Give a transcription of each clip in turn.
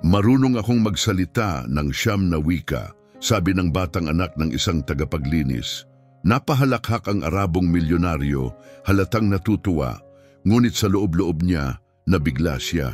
Marunong akong magsalita ng siyam na wika, sabi ng batang anak ng isang tagapaglinis. Napahalakhak ang Arabong milyonaryo, halatang natutuwa, ngunit sa loob-loob niya, nabigla siya.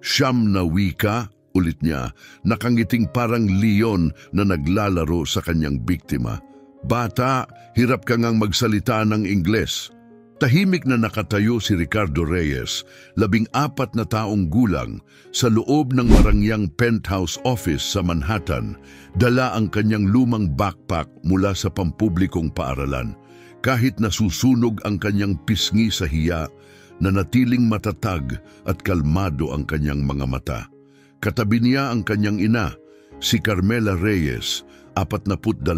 Siyam na wika, ulit niya, nakangiting parang leon na naglalaro sa kanyang biktima. Bata, hirap ka ngang magsalita ng Ingles. Tahimik na nakatayo si Ricardo Reyes, 14 na taong gulang, sa loob ng marangyang penthouse office sa Manhattan. Dala ang kanyang lumang backpack mula sa pampublikong paaralan. Kahit nasusunog ang kanyang pisngi sa hiya, nanatiling matatag at kalmado ang kanyang mga mata. Katabi niya ang kanyang ina, si Carmela Reyes, 42,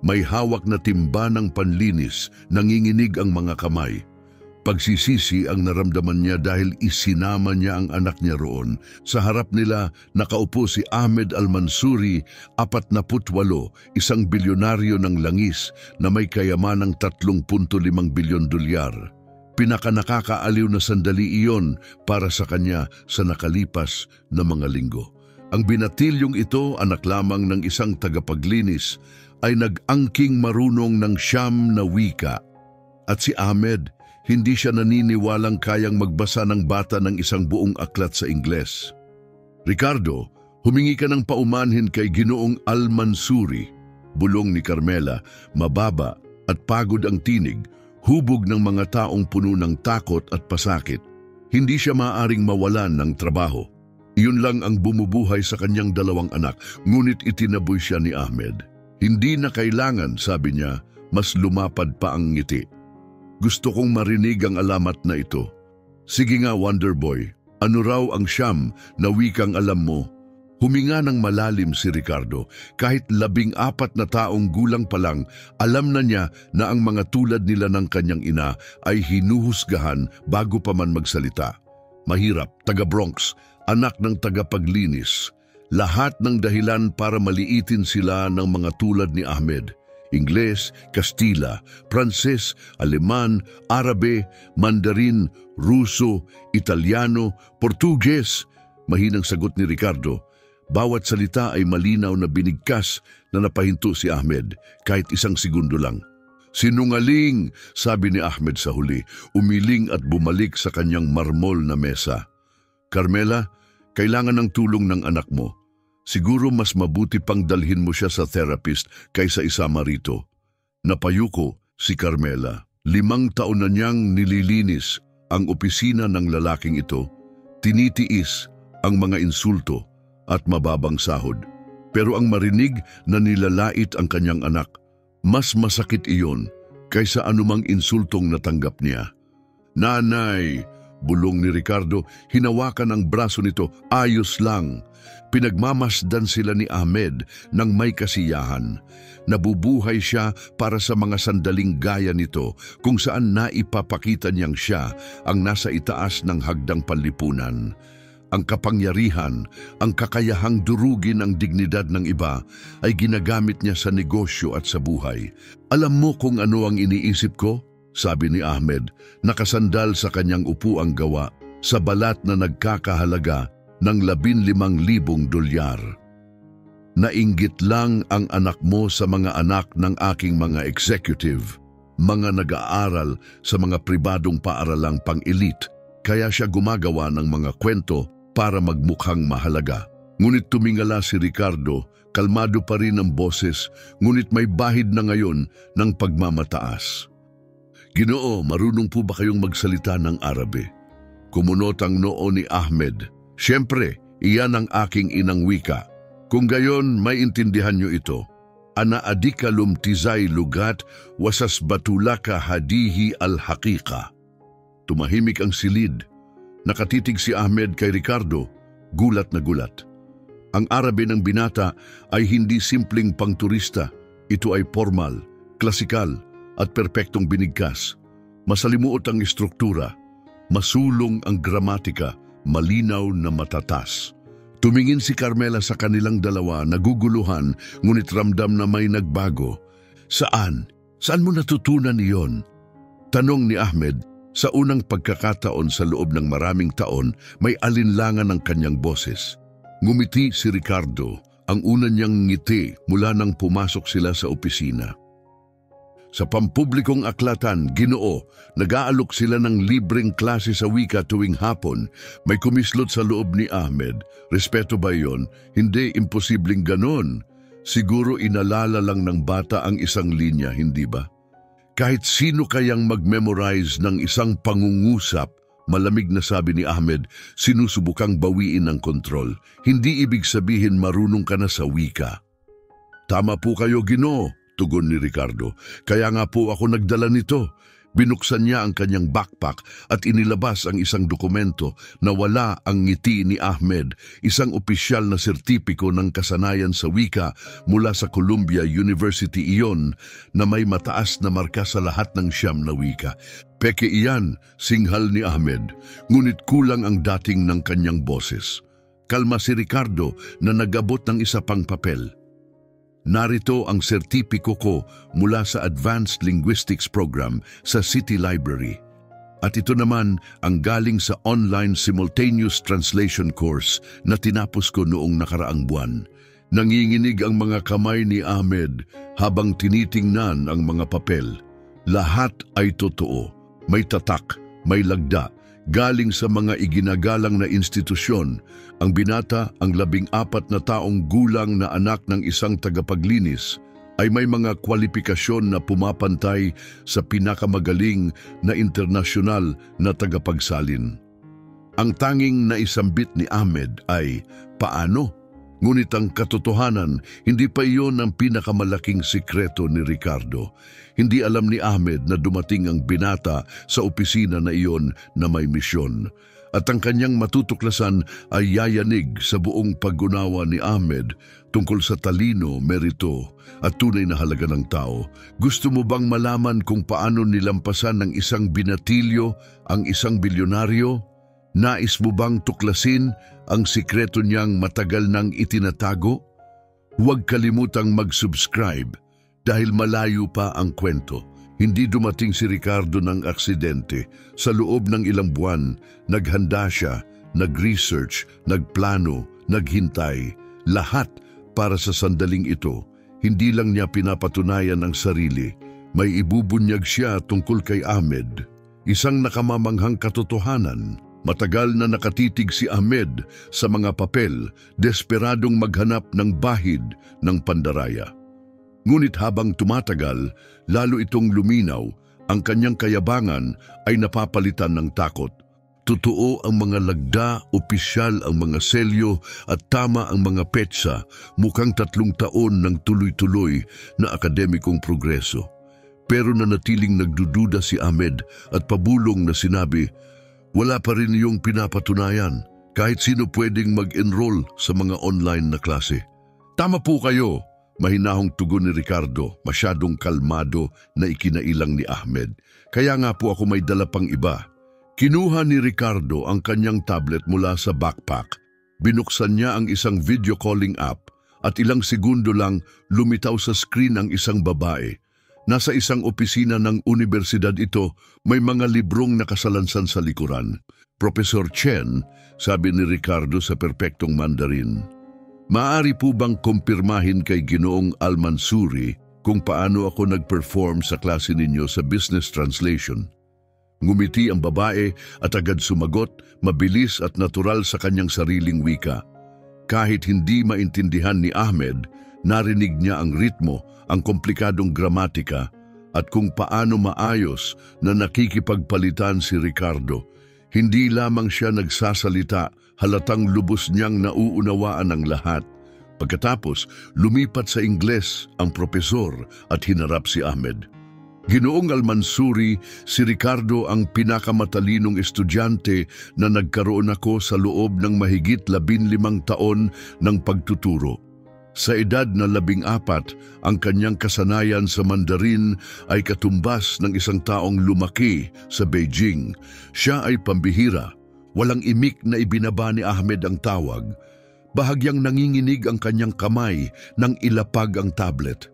may hawak na timba ng panlinis, nanginginig ang mga kamay. Pagsisisi ang naramdaman niya dahil isinama niya ang anak niya roon. Sa harap nila, nakaupo si Ahmed Al-Mansuri, 48, isang bilyonaryo ng langis na may kayamanang 3.5 bilyon dolyar. Pinakanakakaaliw na sandali iyon para sa kanya sa nakalipas na mga linggo. Ang binatilyong ito, anak lamang ng isang tagapaglinis, ay nag-angking marunong ng siyam na wika. At si Ahmed, hindi siya naniniwalang kayang magbasa ng bata ng isang buong aklat sa Ingles. Ricardo, humingi ka ng paumanhin kay Ginoong Al-Mansuri. Bulong ni Carmela, mababa at pagod ang tinig, hubog ng mga taong puno ng takot at pasakit. Hindi siya maaaring mawalan ng trabaho. Iyon lang ang bumubuhay sa kanyang 2 anak, ngunit itinaboy siya ni Ahmed. Hindi na kailangan, sabi niya, mas lumapad pa ang ngiti. Gusto kong marinig ang alamat na ito. Sige nga, Wonder Boy, ano raw ang siyam na wikang alam mo? Huminga ng malalim si Ricardo. Kahit 14 na taong gulang pa lang, alam na niya na ang mga tulad nila ng kanyang ina ay hinuhusgahan bago pa man magsalita. Mahirap, taga-Bronx, anak ng tagapaglinis. Lahat ng dahilan para maliitin sila ng mga tulad ni Ahmed. Ingles, Kastila, Pranses, Aleman, Arabe, Mandarin, Ruso, Italiano, Portuges. Mahinang sagot ni Ricardo. Bawat salita ay malinaw na binigkas na napahinto si Ahmed kahit 1 segundo lang. Sinungaling, sabi ni Ahmed sa huli, umiling at bumalik sa kanyang marmol na mesa. Carmela, kailangan ng tulong ng anak mo. Siguro mas mabuti pang dalhin mo siya sa therapist kaysa isama rito. Napayuko si Carmela. 5 taon na niyang nililinis ang opisina ng lalaking ito. Tinitiis ang mga insulto at mababang sahod. Pero ang marinig na nilalait ang kanyang anak, mas masakit iyon kaysa anumang insultong natanggap niya. Nanay, bulong ni Ricardo, hinawakan ang braso nito, ayos lang. Pinagmamasdan sila ni Ahmed ng may kasiyahan. Nabubuhay siya para sa mga sandaling gaya nito kung saan naipapakita niyang siya ang nasa itaas ng hagdang panlipunan. Ang kapangyarihan, ang kakayahang durugin ang dignidad ng iba ay ginagamit niya sa negosyo at sa buhay. Alam mo kung ano ang iniisip ko? Sabi ni Ahmed, nakasandal sa kanyang upuang gawa sa balat na nagkakahalaga ng 15,000 dolyar. Nainggit lang ang anak mo sa mga anak ng aking mga executive, mga nag-aaral sa mga pribadong paaralang pang-elite, kaya siya gumagawa ng mga kwento para magmukhang mahalaga. Ngunit tumingala si Ricardo, kalmado pa rin ang boses, ngunit may bahid na ngayon ng pagmamataas. Ginoo, marunong po ba kayong magsalita ng Arabe? Kumunot ang noo ni Ahmed. Siyempre, iyan ang aking inang wika. Kung gayon, may intindihan niyo ito. Ana adika lumtizay lugat, wasas batulaka hadihi al-haqiqa. Tumahimik ang silid. Nakatitig si Ahmed kay Ricardo, gulat na gulat. Ang Arabe ng binata ay hindi simpleng pangturista. Ito ay formal, klasikal, at perpektong binigkas. Masalimuot ang istruktura, masulong ang gramatika, malinaw na matatas. Tumingin si Carmela sa kanilang dalawa, naguguluhan, ngunit ramdam na may nagbago. Saan? Saan mo natutunan iyon? Tanong ni Ahmed. Sa unang pagkakataon sa loob ng maraming taon, may alinlangan ng kanyang boses. Ngumiti si Ricardo, ang una niyang ngiti mula nang pumasok sila sa opisina. Sa pampublikong aklatan, Ginoo, nag-aalok sila ng libreng klase sa wika tuwing hapon. May kumislot sa loob ni Ahmed. Respeto ba yon? Hindi, imposibleng ganon. Siguro inalala lang ng bata ang isang linya, hindi ba? Kahit sino kayang mag-memorize ng isang pangungusap, malamig na sabi ni Ahmed, sinusubukang bawiin ang kontrol. Hindi ibig sabihin marunong ka na sa wika. Tama po kayo, Ginoo, tugon ni Ricardo. Kaya nga po ako nagdala nito. Binuksan niya ang kanyang backpack at inilabas ang isang dokumento na wala ang ngiti ni Ahmed, isang opisyal na sertipiko ng kasanayan sa wika mula sa Columbia University iyon na may mataas na marka sa lahat ng 9 na wika. Peke iyan, singhal ni Ahmed, ngunit kulang ang dating ng kanyang boses. Kalma si Ricardo na nag-abot ng isa pang papel. Narito ang sertipiko ko mula sa Advanced Linguistics Program sa City Library. At ito naman ang galing sa online simultaneous translation course na tinapos ko noong nakaraang buwan. Nanginginig ang mga kamay ni Ahmed habang tinitingnan ang mga papel. Lahat ay totoo. May tatak, may lagda, galing sa mga iginagalang na institusyon. Ang binata, ang 14 na taong gulang na anak ng isang tagapaglinis, ay may mga kwalifikasyon na pumapantay sa pinakamagaling na internasyonal na tagapagsalin. Ang tanging naisambit ni Ahmed ay, paano? Ngunit ang katotohanan, hindi pa iyon ang pinakamalaking sikreto ni Ricardo. Hindi alam ni Ahmed na dumating ang binata sa opisina na iyon na may misyon. At ang kanyang matutuklasan ay yayanig sa buong pag-unawa ni Ahmed tungkol sa talino, merito at tunay na halaga ng tao. Gusto mo bang malaman kung paano nilampasan ng isang binatilyo ang isang bilyonaryo? Nais mo bang tuklasin ang sikreto niyang matagal nang itinatago? Huwag kalimutang mag-subscribe dahil malayo pa ang kwento. Hindi dumating si Ricardo ng aksidente. Sa loob ng ilang buwan, naghanda siya, nag-research, nagplano, naghintay. Lahat para sa sandaling ito. Hindi lang niya pinapatunayan ang sarili. May ibubunyag siya tungkol kay Ahmed. Isang nakamamanghang katotohanan. Matagal na nakatitig si Ahmed sa mga papel, desperadong maghanap ng bahid ng pandaraya. Ngunit habang tumatagal, lalo itong luminaw, ang kanyang kayabangan ay napapalitan ng takot. Totoo ang mga lagda, opisyal ang mga selyo at tama ang mga petsa, mukhang 3 taon ng tuloy-tuloy na akademikong progreso. Pero nanatiling nagdududa si Ahmed at pabulong na sinabi, wala pa rin yung pinapatunayan. Kahit sino pwedeng mag-enroll sa mga online na klase. Tama po kayo. Mahinahong tugon ni Ricardo, masyadong kalmado na ikinailang ni Ahmed. Kaya nga po ako may dala pang iba. Kinuha ni Ricardo ang kanyang tablet mula sa backpack. Binuksan niya ang isang video calling app at ilang segundo lang lumitaw sa screen ang isang babae. Nasa isang opisina ng universidad ito, may mga librong nakasalansan sa likuran. Professor Chen, sabi ni Ricardo sa perpektong Mandarin. Maaari po bang kumpirmahin kay Ginoong Al-Mansuri kung paano ako nag-perform sa klase ninyo sa business translation? Ngumiti ang babae at agad sumagot, mabilis at natural sa kanyang sariling wika. Kahit hindi maintindihan ni Ahmed, narinig niya ang ritmo, ang komplikadong gramatika at kung paano maayos na nakikipagpalitan si Ricardo. Hindi lamang siya nagsasalita, halatang lubos niyang nauunawaan ang lahat. Pagkatapos, lumipat sa Ingles ang propesor at hinarap si Ahmed. Ginoong Al-Mansuri, si Ricardo ang pinakamatalinong estudyante na nagkaroon ako sa loob ng mahigit 15 taon ng pagtuturo. Sa edad na 14, ang kanyang kasanayan sa Mandarin ay katumbas ng isang taong lumaki sa Beijing. Siya ay pambihira. Walang imik na ibinaba ni Ahmed ang tawag. Bahagyang nanginginig ang kanyang kamay nang ilapag ang tablet.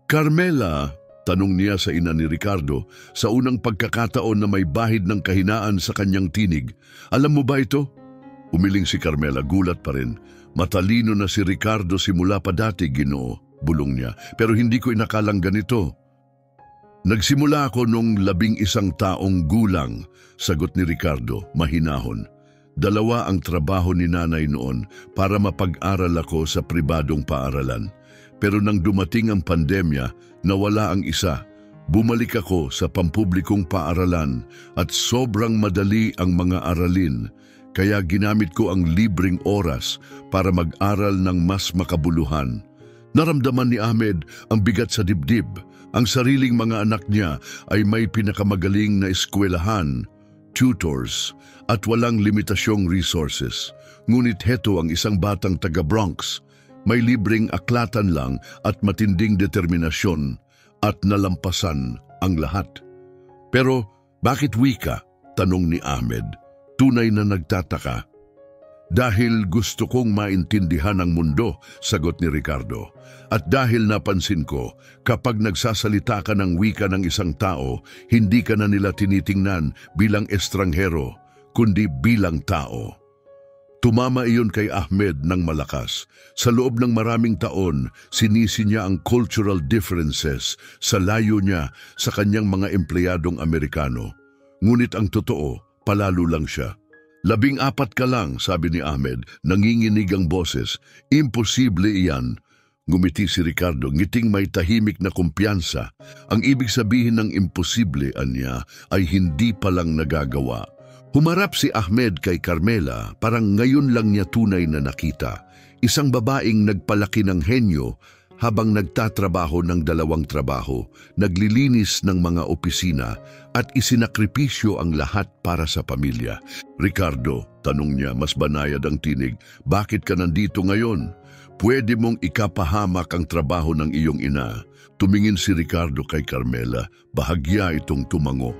Carmela, tanong niya sa ina ni Ricardo sa unang pagkakataon na may bahid ng kahinaan sa kanyang tinig. Alam mo ba ito? Umiling si Carmela, gulat pa rin. Matalino na si Ricardo simula pa dati, Ginoo, bulong niya. Pero hindi ko inakalang ganito. Nagsimula ako nung 11 taong gulang, sagot ni Ricardo, mahinahon. 2 ang trabaho ni nanay noon para mapag-aral ako sa pribadong paaralan. Pero nang dumating ang pandemya, nawala ang isa. Bumalik ako sa pampublikong paaralan at sobrang madali ang mga aralin. Kaya ginamit ko ang libreng oras para mag-aral ng mas makabuluhan. Naramdaman ni Ahmed ang bigat sa dibdib. Ang sariling mga anak niya ay may pinakamagaling na eskwelahan, tutors, at walang limitasyong resources. Ngunit heto ang isang batang taga-Bronx. May libreng aklatan lang at matinding determinasyon at nalampasan ang lahat. Pero bakit wika? Tanong ni Ahmed. Tunay na nagtataka. Dahil gusto kong maintindihan ang mundo, sagot ni Ricardo. At dahil napansin ko, kapag nagsasalita ka ng wika ng isang tao, hindi ka na nila tinitingnan bilang estranghero, kundi bilang tao. Tumama iyon kay Ahmed ng malakas. Sa loob ng maraming taon, sinisi niya ang cultural differences sa layo niya sa kanyang mga empleyadong Amerikano. Ngunit ang totoo, palalo lang siya. 14 ka lang, sabi ni Ahmed, nanginginig ang boses. Imposible iyan. Ngumiti si Ricardo, ngiting may tahimik na kumpiyansa. Ang ibig sabihin ng imposible, anya, ay hindi palang nagagawa. Humarap si Ahmed kay Carmela, parang ngayon lang niya tunay na nakita. Isang babaeng nagpalaki ng henyo habang nagtatrabaho ng 2 trabaho, naglilinis ng mga opisina at isinakripisyo ang lahat para sa pamilya. Ricardo, tanong niya, mas banayad ang tinig, bakit ka nandito ngayon? Pwede mong ikapahamak ang trabaho ng iyong ina. Tumingin si Ricardo kay Carmela, bahagya itong tumango.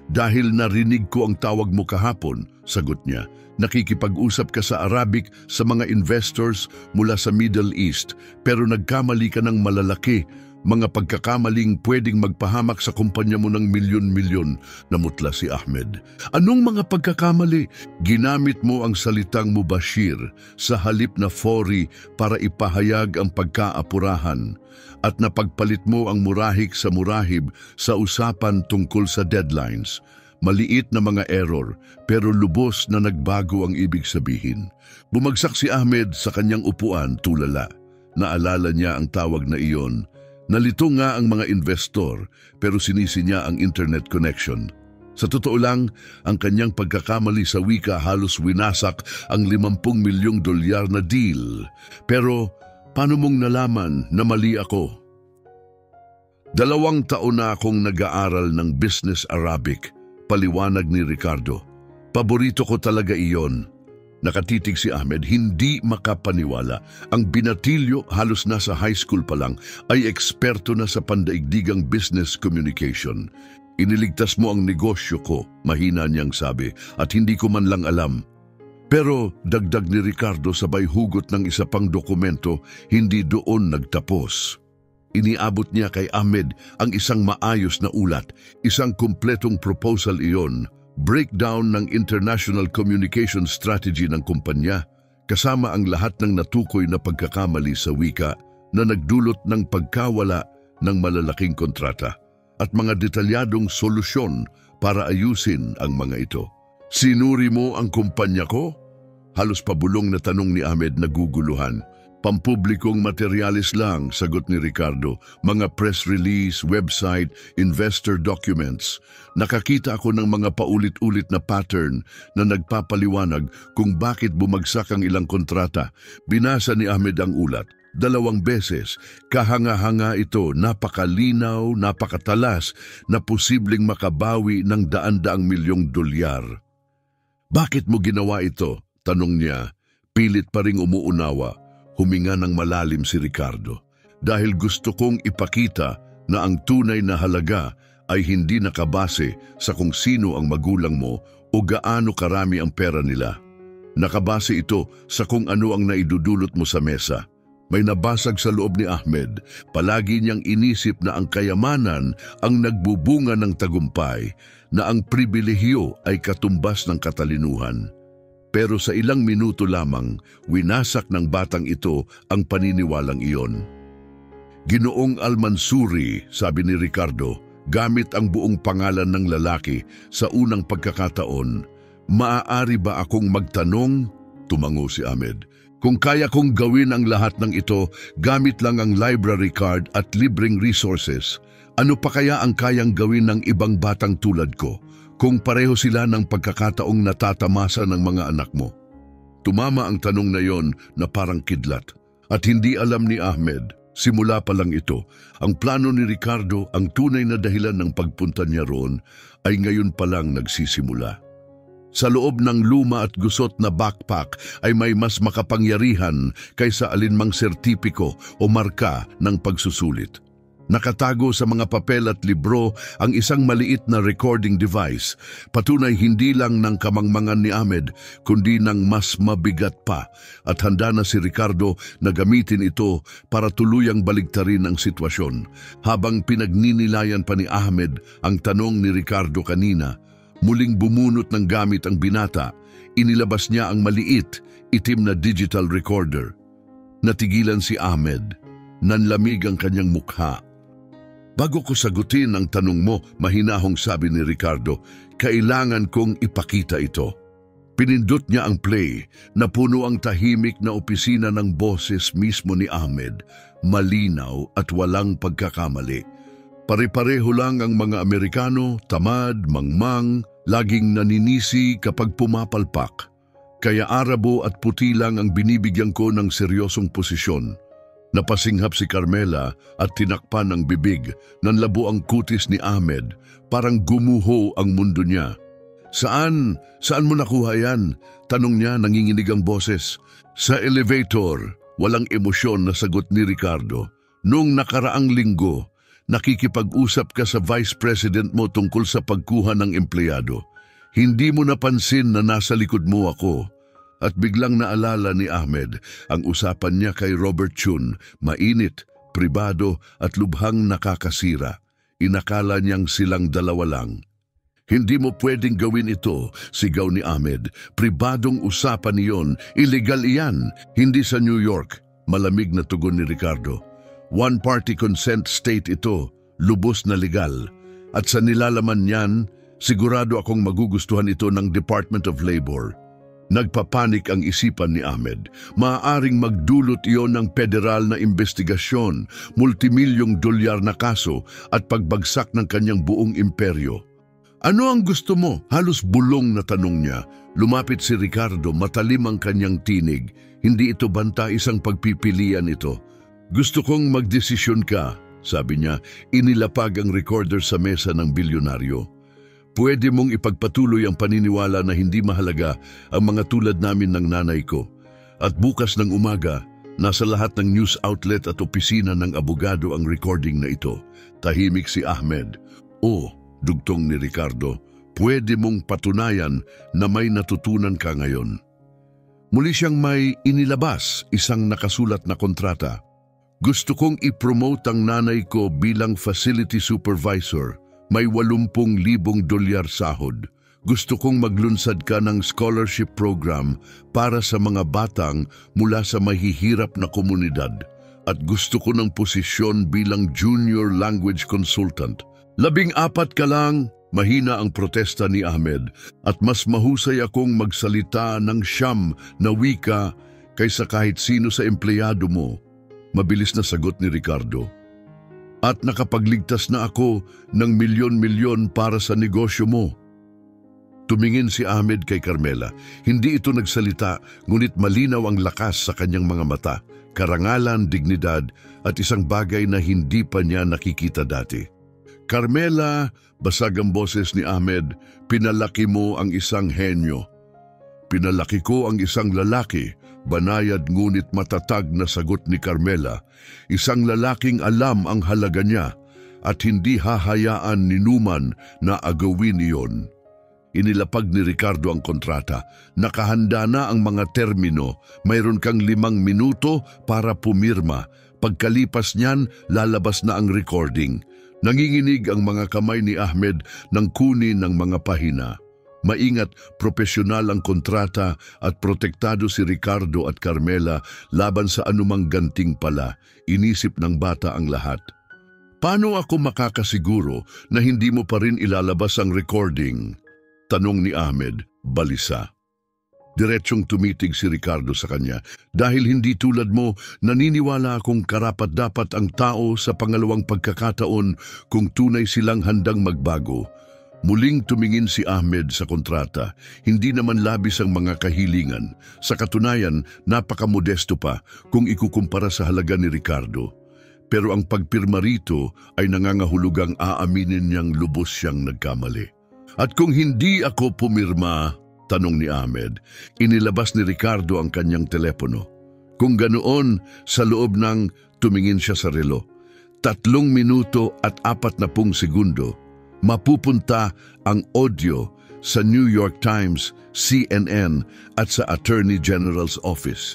Dahil narinig ko ang tawag mo kahapon, sagot niya. Nakikipag-usap ka sa Arabic sa mga investors mula sa Middle East, pero nagkamali ka ng malalaki, mga pagkakamaling pwedeng magpahamak sa kumpanya mo ng milyon-milyon, namutla si Ahmed. Anong mga pagkakamali? Ginamit mo ang salitang mubashir sa halip na fori para ipahayag ang pagkaapurahan at napagpalit mo ang murahik sa murahib sa usapan tungkol sa deadlines. Maliit na mga error, pero lubos na nagbago ang ibig sabihin. Bumagsak si Ahmed sa kanyang upuan, tulala. Naalala niya ang tawag na iyon. Nalito nga ang mga investor, pero sinisi niya ang internet connection. Sa totoo lang, ang kanyang pagkakamali sa wika halos winasak ang 50 milyong dolyar na deal. Pero paano mong nalaman na mali ako? 2 taon na akong nag-aaral ng Business Arabic, paliwanag ni Ricardo. Paborito ko talaga iyon. Nakatitig si Ahmed, hindi makapaniwala. Ang binatilyo, halos nasa high school pa lang, ay eksperto na sa pandaigdigang business communication. Iniligtas mo ang negosyo ko, mahina niyang sabi, at hindi ko man lang alam. Pero dagdag ni Ricardo sabay hugot ng isa pang dokumento, hindi doon nagtapos. Iniabot niya kay Ahmed ang isang maayos na ulat, isang kumpletong proposal iyon, breakdown ng international communication strategy ng kumpanya, kasama ang lahat ng natukoy na pagkakamali sa wika na nagdulot ng pagkawala ng malalaking kontrata at mga detalyadong solusyon para ayusin ang mga ito. Sinuri mo ang kumpanya ko? Halos pabulong na tanong ni Ahmed, naguguluhan. Pampublikong materyales lang, sagot ni Ricardo. Mga press release, website, investor documents. Nakakita ako ng mga paulit-ulit na pattern na nagpapaliwanag kung bakit bumagsak ang ilang kontrata. Binasa ni Ahmed ang ulat. 2 beses, kahanga-hanga ito, napakalinaw, napakatalas na posibleng makabawi ng daan-daang milyong dolyar. Bakit mo ginawa ito? Tanong niya. Pilit pa ring umuunawa. Huminga ng malalim si Ricardo. Dahil gusto kong ipakita na ang tunay na halaga ay hindi nakabase sa kung sino ang magulang mo o gaano karami ang pera nila. Nakabase ito sa kung ano ang naidudulot mo sa mesa. May nabasag sa loob ni Ahmed. Palagi niyang inisip na ang kayamanan ang nagbubunga ng tagumpay, na ang pribilehiyo ay katumbas ng katalinuhan. Pero sa ilang minuto lamang, winasak ng batang ito ang paniniwalang iyon. Ginoong Almansuri, sabi ni Ricardo, gamit ang buong pangalan ng lalaki sa unang pagkakataon, maaari ba akong magtanong? Tumango si Ahmed. Kung kaya kong gawin ang lahat ng ito gamit lang ang library card at libreng resources, ano pa kaya ang kayang gawin ng ibang batang tulad ko kung pareho sila ng pagkakataong natatamasa ng mga anak mo? Tumama ang tanong na yon na parang kidlat. At hindi alam ni Ahmed, simula pa lang ito, ang plano ni Ricardo, ang tunay na dahilan ng pagpunta niya roon, ay ngayon pa lang nagsisimula. Sa loob ng luma at gusot na backpack ay may mas makapangyarihan kaysa alinmang sertipiko o marka ng pagsusulit. Nakatago sa mga papel at libro ang isang maliit na recording device, patunay hindi lang ng kamangmangan ni Ahmed, kundi ng mas mabigat pa, at handa na si Ricardo na gamitin ito para tuluyang baligtarin ang sitwasyon. Habang pinagninilayan pa ni Ahmed ang tanong ni Ricardo kanina, muling bumunot ng gamit ang binata, inilabas niya ang maliit, itim na digital recorder. Natigilan si Ahmed, nanlamig ang kanyang mukha. Bago ko sagutin ang tanong mo, mahinahong sabi ni Ricardo, kailangan kong ipakita ito. Pinindot niya ang play, napuno ang tahimik na opisina ng boses mismo ni Ahmed, malinaw at walang pagkakamali. Pare-pareho lang ang mga Amerikano, tamad, mangmang, laging naninisi kapag pumapalpak. Kaya Arabo at puti lang ang binibigyan ko ng seryosong posisyon. Napasinghap si Carmela at tinakpan ang bibig, nanlabo ang kutis ni Ahmed, parang gumuho ang mundo niya. Saan mo nakuha yan? Tanong niya, nanginginig ang boses. Sa elevator, walang emosyon na sagot ni Ricardo. Noong nakaraang linggo, nakikipag-usap ka sa Vice President mo tungkol sa pagkuha ng empleyado. Hindi mo napansin na nasa likod mo ako. At biglang naalala ni Ahmed ang usapan niya kay Robert Chun, mainit, pribado at lubhang nakakasira. Inakala niyang silang dalawa lang. Hindi mo pwedeng gawin ito, sigaw ni Ahmed. Pribadong usapan niyon, illegal iyan, hindi sa New York. Malamig na tugon ni Ricardo. One-party consent state ito, lubos na legal. At sa nilalaman niyan, sigurado akong magugustuhan ito ng Department of Labor. Nagpapanik ang isipan ni Ahmed. Maaaring magdulot iyon ng federal na investigasyon, multimilyong dolyar na kaso at pagbagsak ng kanyang buong imperyo. Ano ang gusto mo? Halos bulong na tanong niya. Lumapit si Ricardo, matalim ang kanyang tinig. Hindi ito banta, isang pagpipilian ito. Gusto kong magdesisyon ka, sabi niya, inilapag ang recorder sa mesa ng bilyonaryo. Pwede mong ipagpatuloy ang paniniwala na hindi mahalaga ang mga tulad namin ng nanay ko. At bukas ng umaga, nasa lahat ng news outlet at opisina ng abogado ang recording na ito. Tahimik si Ahmed. Dugtong ni Ricardo, pwede mong patunayan na may natutunan ka ngayon. Muli siyang may inilabas, isang nakasulat na kontrata. Gusto kong i-promote ang nanay ko bilang facility supervisor. May 80,000 dolyar sahod. Gusto kong maglunsad ka ng scholarship program para sa mga batang mula sa mahihirap na komunidad. At gusto ko ng posisyon bilang junior language consultant. 14 ka lang, mahina ang protesta ni Ahmed. At mas mahusay akong magsalita ng siyam na wika kaysa kahit sino sa empleyado mo. Mabilis na sagot ni Ricardo. At nakapagligtas na ako ng milyon-milyon para sa negosyo mo. Tumingin si Ahmed kay Carmela. Hindi ito nagsalita, ngunit malinaw ang lakas sa kanyang mga mata, karangalan, dignidad, at isang bagay na hindi pa niya nakikita dati. Carmela, basag ang boses ni Ahmed, pinalaki mo ang isang henyo. Pinalaki ko ang isang lalaki, banayad ngunit matatag na sagot ni Carmela. Isang lalaking alam ang halaga niya at hindi hahayaan ni Numan na agawin iyon. Inilapag ni Ricardo ang kontrata. Nakahanda na ang mga termino. Mayroon kang 5 minuto para pumirma. Pagkalipas niyan, lalabas na ang recording. Nanginginig ang mga kamay ni Ahmed nang kunin ng mga pahina. Maingat, propesyonal ang kontrata at protektado si Ricardo at Carmela laban sa anumang gantimpala. Inisip ng bata ang lahat. Paano ako makakasiguro na hindi mo pa rin ilalabas ang recording? Tanong ni Ahmed, balisa. Diretsyong tumitig si Ricardo sa kanya. Dahil hindi tulad mo, naniniwala akong karapat-dapat ang tao sa pangalawang pagkakataon kung tunay silang handang magbago. Muling tumingin si Ahmed sa kontrata. Hindi naman labis ang mga kahilingan. Sa katunayan, napakamodesto pa kung ikukumpara sa halaga ni Ricardo. Pero ang pagpirma rito ay nangangahulugang aaminin niyang lubos siyang nagkamali. At kung hindi ako pumirma, tanong ni Ahmed, inilabas ni Ricardo ang kanyang telepono. Kung ganoon, sa loob ng tumingin siya sa relo. 3 minuto at 40 segundo, mapupunta ang audio sa New York Times, CNN at sa Attorney General's Office.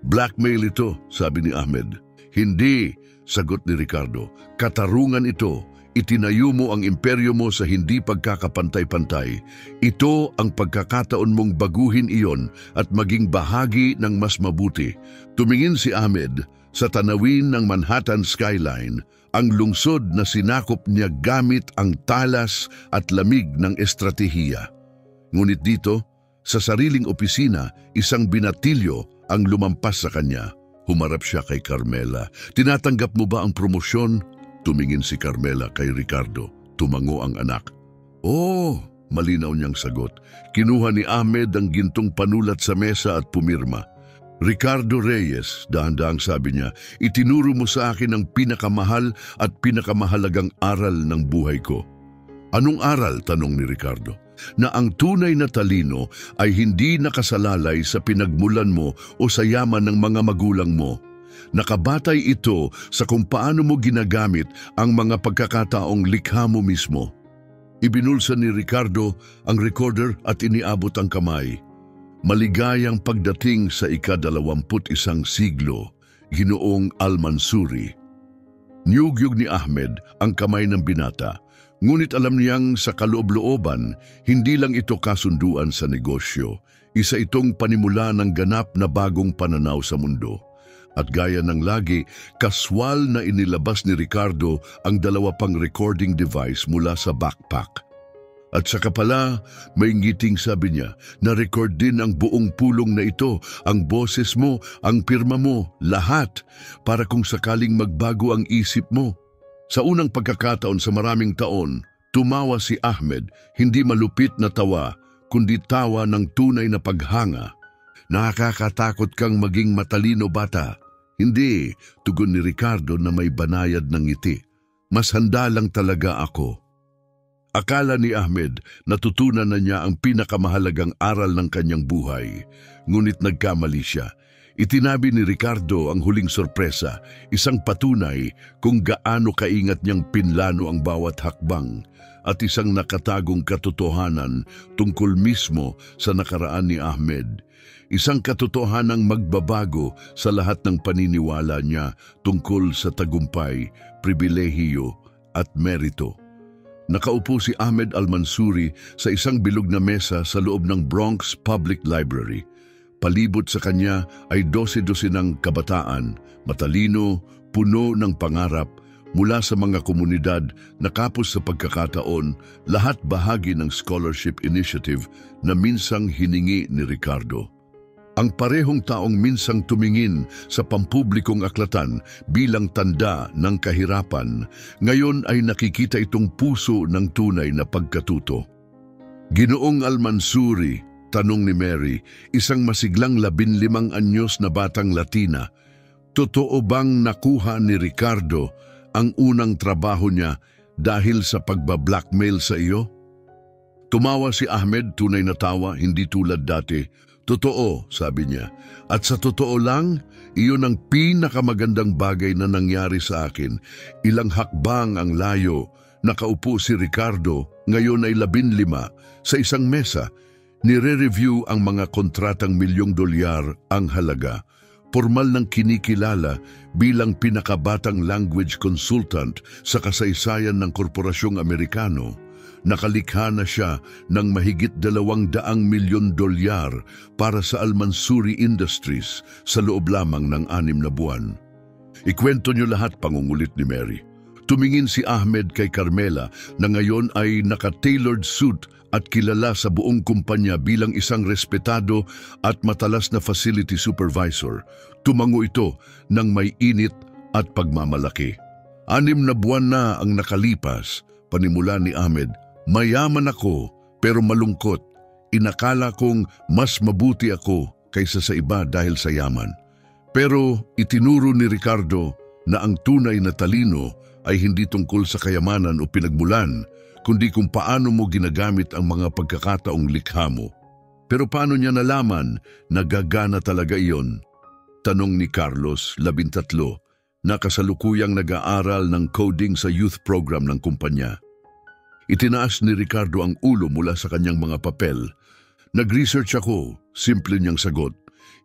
Blackmail ito, sabi ni Ahmed. Hindi, sagot ni Ricardo. Katarungan ito. Itinayo mo ang imperyo mo sa hindi pagkakapantay-pantay. Ito ang pagkakataon mong baguhin iyon at maging bahagi ng mas mabuti. Tumingin si Ahmed sa tanawin ng Manhattan skyline, ang lungsod na sinakop niya gamit ang talas at lamig ng estratehiya. Ngunit dito, sa sariling opisina, isang binatilyo ang lumampas sa kanya. Humarap siya kay Carmela. Tinatanggap mo ba ang promosyon? Tumingin si Carmela kay Ricardo. Tumango ang anak. Oh, malinaw niyang sagot. Kinuha ni Ahmed ang gintong panulat sa mesa at pumirma. Ricardo Reyes, dahan-dahang sabi niya, itinuro mo sa akin ang pinakamahal at pinakamahalagang aral ng buhay ko. Anong aral? Tanong ni Ricardo. Na ang tunay na talino ay hindi nakasalalay sa pinagmulan mo o sa yaman ng mga magulang mo. Nakabatay ito sa kung paano mo ginagamit ang mga pagkakataong likha mo mismo. Ibinulsa ni Ricardo ang recorder at iniabot ang kamay. Maligayang pagdating sa ika-21 siglo, Ginoong Al-Mansuri. Niyugyug ni Ahmed ang kamay ng binata, ngunit alam niyang sa kaloob-looban, hindi lang ito kasunduan sa negosyo, isa itong panimula ng ganap na bagong pananaw sa mundo. At gaya ng lagi, kaswal na inilabas ni Ricardo ang 2 pang recording device mula sa backpack. At saka pala, may ngiting sabi niya, na-record din ang buong pulong na ito, ang boses mo, ang pirma mo, lahat, para kung sakaling magbago ang isip mo. Sa unang pagkakataon sa maraming taon, tumawa si Ahmed, hindi malupit na tawa, kundi tawa ng tunay na paghanga. Nakakatakot kang maging matalino, bata. Hindi, tugon ni Ricardo na may banayad ng ngiti. Mas handa lang talaga ako. Akala ni Ahmed natutunan na niya ang pinakamahalagang aral ng kanyang buhay, ngunit nagkamali siya. Itinabi ni Ricardo ang huling sorpresa, isang patunay kung gaano kaingat niyang pinlano ang bawat hakbang at isang nakatagong katotohanan tungkol mismo sa nakaraan ni Ahmed. Isang katotohanang magbabago sa lahat ng paniniwala niya tungkol sa tagumpay, pribilehiyo at merito. Nakaupo si Ahmed Al-Mansuri sa isang bilog na mesa sa loob ng Bronx Public Library. Palibot sa kanya ay 12 ng kabataan, matalino, puno ng pangarap, mula sa mga komunidad na kapos sa pagkakataon, lahat bahagi ng scholarship initiative na minsang hiningi ni Ricardo. Ang parehong taong minsang tumingin sa pampublikong aklatan bilang tanda ng kahirapan, ngayon ay nakikita itong puso ng tunay na pagkatuto. Ginoong Al-Mansuri, tanong ni Mary, isang masiglang 15 anyos na batang Latina, totoo bang nakuha ni Ricardo ang unang trabaho niya dahil sa pagbablackmail sa iyo? Tumawa si Ahmed, tunay na tawa, hindi tulad dati. Totoo, sabi niya. At sa totoo lang, iyon ang pinakamagandang bagay na nangyari sa akin. Ilang hakbang ang layo. Nakaupo si Ricardo, ngayon ay 15, sa isang mesa. Nire-review ang mga kontratang $1,000,000 ang halaga. Formal ng kinikilala bilang pinakabatang language consultant sa kasaysayan ng korporasyong Amerikano. Nakalikha na siya ng mahigit $200 milyon para sa Al-Mansouri Industries sa loob lamang ng 6 na buwan. Ikwento niyo lahat, pangungulit ni Mary. Tumingin si Ahmed kay Carmela na ngayon ay naka-tailored suit at kilala sa buong kumpanya bilang isang respetado at matalas na facility supervisor. Tumango ito ng may init at pagmamalaki. 6 na buwan na ang nakalipas, panimula ni Ahmed. Mayaman ako pero malungkot. Inakala kong mas mabuti ako kaysa sa iba dahil sa yaman. Pero itinuro ni Ricardo na ang tunay na talino ay hindi tungkol sa kayamanan o pinagmulan, kundi kung paano mo ginagamit ang mga pagkakataong likha mo. Pero paano niya nalaman na gagana talaga iyon? Tanong ni Carlos, 13, na kasalukuyang nag-aaral ng coding sa youth program ng kumpanya. Itinaas ni Ricardo ang ulo mula sa kanyang mga papel. Nag-research ako, simple niyang sagot.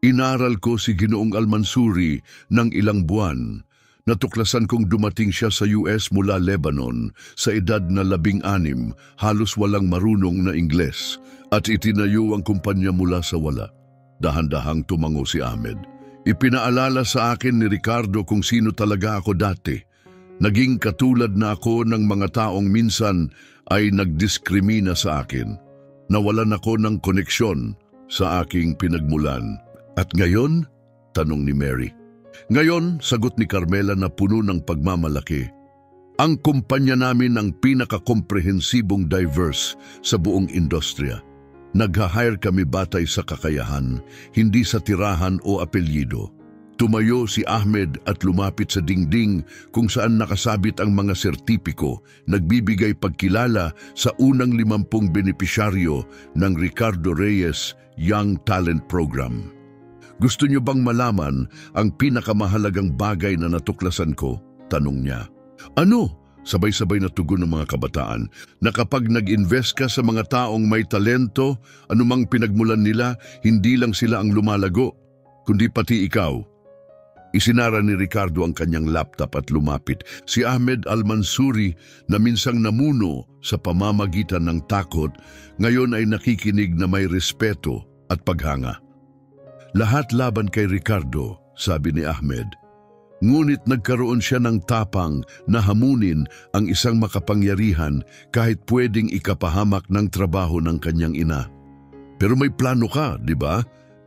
Inaral ko si Ginoong Al-Mansouri ng ilang buwan. Natuklasan kong dumating siya sa US mula Lebanon sa edad na 16, halos walang marunong na Ingles, at itinayo ang kumpanya mula sa wala. Dahan-dahang tumango si Ahmed. Ipinaalala sa akin ni Ricardo kung sino talaga ako dati. Naging katulad na ako ng mga taong minsan ay nagdiskrimina sa akin. Nawalan ako ng koneksyon sa aking pinagmulan. At ngayon? Tanong ni Mary. Ngayon, sagot ni Carmela na puno ng pagmamalaki. Ang kumpanya namin ang pinakakomprehensibong diverse sa buong industriya. Nag-hire kami batay sa kakayahan, hindi sa tirahan o apelyido. Tumayo si Ahmed at lumapit sa dingding kung saan nakasabit ang mga sertipiko, nagbibigay pagkilala sa unang 50 benepisyaryo ng Ricardo Reyes Young Talent Program. Gusto niyo bang malaman ang pinakamahalagang bagay na natuklasan ko? Tanong niya. Ano? Sabay-sabay na tugon ng mga kabataan na kapag nag-invest ka sa mga taong may talento, anumang pinagmulan nila, hindi lang sila ang lumalago, kundi pati ikaw. Isinara ni Ricardo ang kanyang laptop at lumapit. Si Ahmed Al-Mansouri na minsang namuno sa pamamagitan ng takot, ngayon ay nakikinig na may respeto at paghanga. Lahat laban kay Ricardo, sabi ni Ahmed. Ngunit nagkaroon siya ng tapang na hamunin ang isang makapangyarihan kahit pwedeng ikapahamak ng trabaho ng kanyang ina. Pero may plano ka, di ba?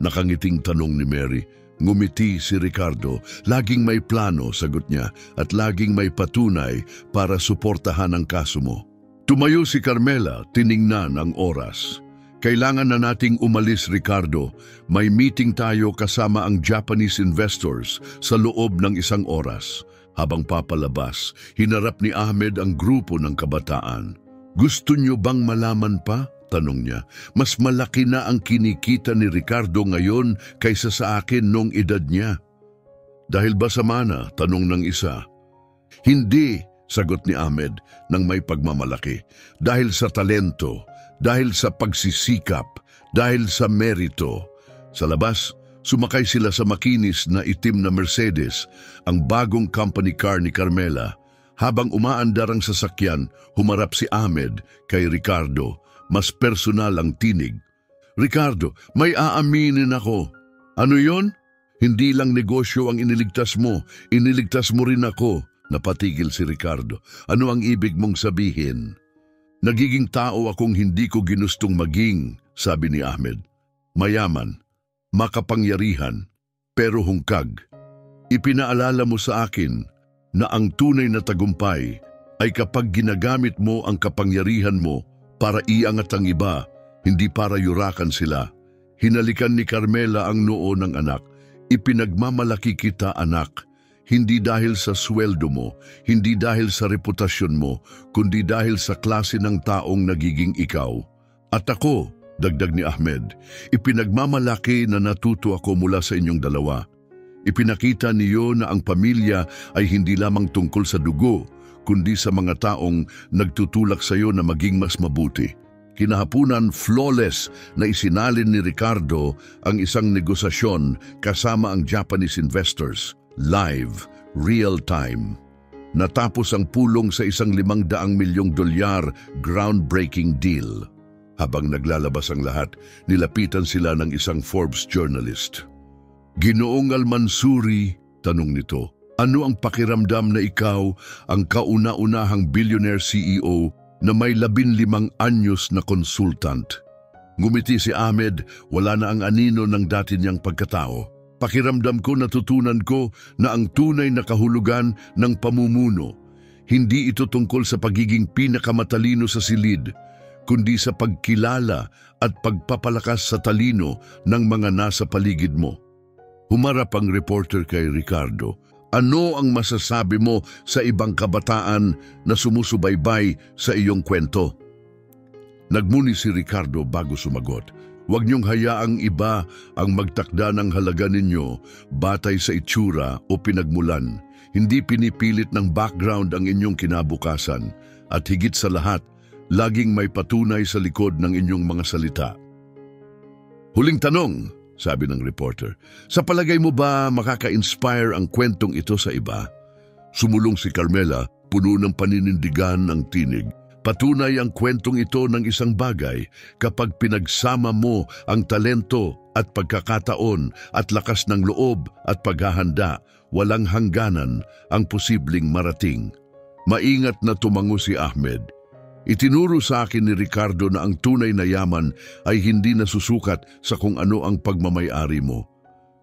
Nakangiting tanong ni Mary. Ngumiti si Ricardo. Laging may plano, sagot niya, at laging may patunay para suportahan ang kaso mo. Tumayo si Carmela, tiningnan ang oras. Kailangan na nating umalis, Ricardo. May meeting tayo kasama ang Japanese investors sa loob ng 1 oras. Habang papalabas, hinarap ni Ahmed ang grupo ng kabataan. Gusto niyo bang malaman pa? Tanong niya. Mas malaki na ang kinikita ni Ricardo ngayon kaysa sa akin noong edad niya. Dahil ba sa mana? Tanong ng isa. Hindi, sagot ni Ahmed nang may pagmamalaki. Dahil sa talento, dahil sa pagsisikap, dahil sa merito. Sa labas, sumakay sila sa makinis na itim na Mercedes, ang bagong company car ni Carmela. Habang umaandar ang sasakyan, humarap si Ahmed kay Ricardo. Mas personal ang tinig. Ricardo, may aaminin ako. Ano yon? Hindi lang negosyo ang iniligtas mo rin ako. Napatigil si Ricardo. Ano ang ibig mong sabihin? Nagiging tao akong hindi ko ginustong maging, sabi ni Ahmed. Mayaman, makapangyarihan, pero hungkag. Ipinaalala mo sa akin na ang tunay na tagumpay ay kapag ginagamit mo ang kapangyarihan mo para iangat ang iba, hindi para yurakan sila. Hinalikan ni Carmela ang noo ng anak. Ipinagmamalaki kita, anak. Hindi dahil sa sweldo mo, hindi dahil sa reputasyon mo, kundi dahil sa klase ng taong nagiging ikaw. At ako, dagdag ni Ahmed, ipinagmamalaki na natuto ako mula sa inyong dalawa. Ipinakita niyo na ang pamilya ay hindi lamang tungkol sa dugo, kundi sa mga taong nagtutulak sa iyo na maging mas mabuti. Kinahapunan, flawless na isinalin ni Ricardo ang isang negosasyon kasama ang Japanese investors. Live, real time. natapos ang pulong sa isang $500 milyong groundbreaking deal. Habang naglalabas ang lahat, nilapitan sila ng isang Forbes journalist. "Ginoong Al-Mansuri," tanong nito, "ano ang pakiramdam na ikaw ang kauna-unahang billionaire CEO na may 15 anyos na consultant?" Ngumiti si Ahmed, wala na ang anino ng dati niyang pagkatao. "Pakiramdam ko, natutunan ko na ang tunay na kahulugan ng pamumuno, hindi ito tungkol sa pagiging pinakamatalino sa silid, kundi sa pagkilala at pagpapalakas sa talino ng mga nasa paligid mo." Humarap ang reporter kay Ricardo. "Ano ang masasabi mo sa ibang kabataan na sumusubaybay sa iyong kwento?" Nagmuni si Ricardo bago sumagot. "Huwag niyong hayaang iba ang magtakda ng halaga ninyo batay sa itsura o pinagmulan. Hindi pinipilit ng background ang inyong kinabukasan. At higit sa lahat, laging may patunay sa likod ng inyong mga salita." "Huling tanong," sabi ng reporter, "sa palagay mo ba makaka-inspire ang kwentong ito sa iba?" Sumulong si Carmela, puno ng paninindigan ng tinig. "Patunay ang kwentong ito ng isang bagay kapag pinagsama mo ang talento at pagkakataon at lakas ng loob at paghahanda, walang hangganan ang posibleng marating." Maingat na tumango si Ahmed. "Itinuro sa akin ni Ricardo na ang tunay na yaman ay hindi nasusukat sa kung ano ang pagmamay-ari mo,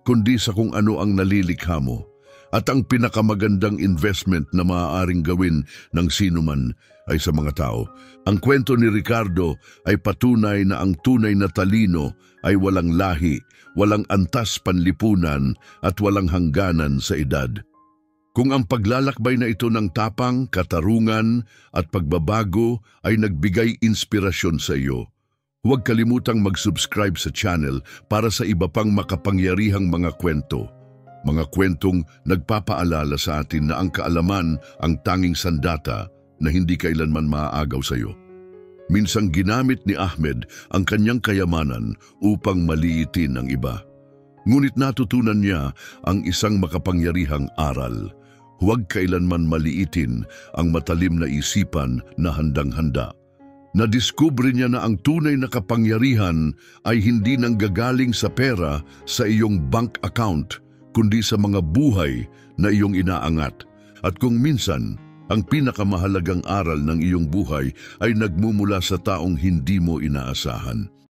kundi sa kung ano ang nalilikha mo. At ang pinakamagandang investment na maaaring gawin ng sinuman ay sa mga tao. Ang kwento ni Ricardo ay patunay na ang tunay na talino ay walang lahi, walang antas panlipunan at walang hangganan sa edad. Kung ang paglalakbay na ito ng tapang, katarungan at pagbabago ay nagbigay inspirasyon sa iyo, huwag kalimutang mag-subscribe sa channel para sa iba pang makapangyarihang mga kwento. Mga kwentong nagpapaalala sa atin na ang kaalaman ang tanging sandata na hindi kailanman maaagaw sa iyo. Minsang ginamit ni Ahmed ang kanyang kayamanan upang maliitin ang iba. Ngunit natutunan niya ang isang makapangyarihang aral. Huwag kailanman maliitin ang matalim na isipan na handang-handa. Nadiskubre niya na ang tunay na kapangyarihan ay hindi nanggagaling sa pera sa iyong bank account, kundi sa mga buhay na iyong inaangat. At kung minsan, ang pinakamahalagang aral ng iyong buhay ay nagmumula sa taong hindi mo inaasahan.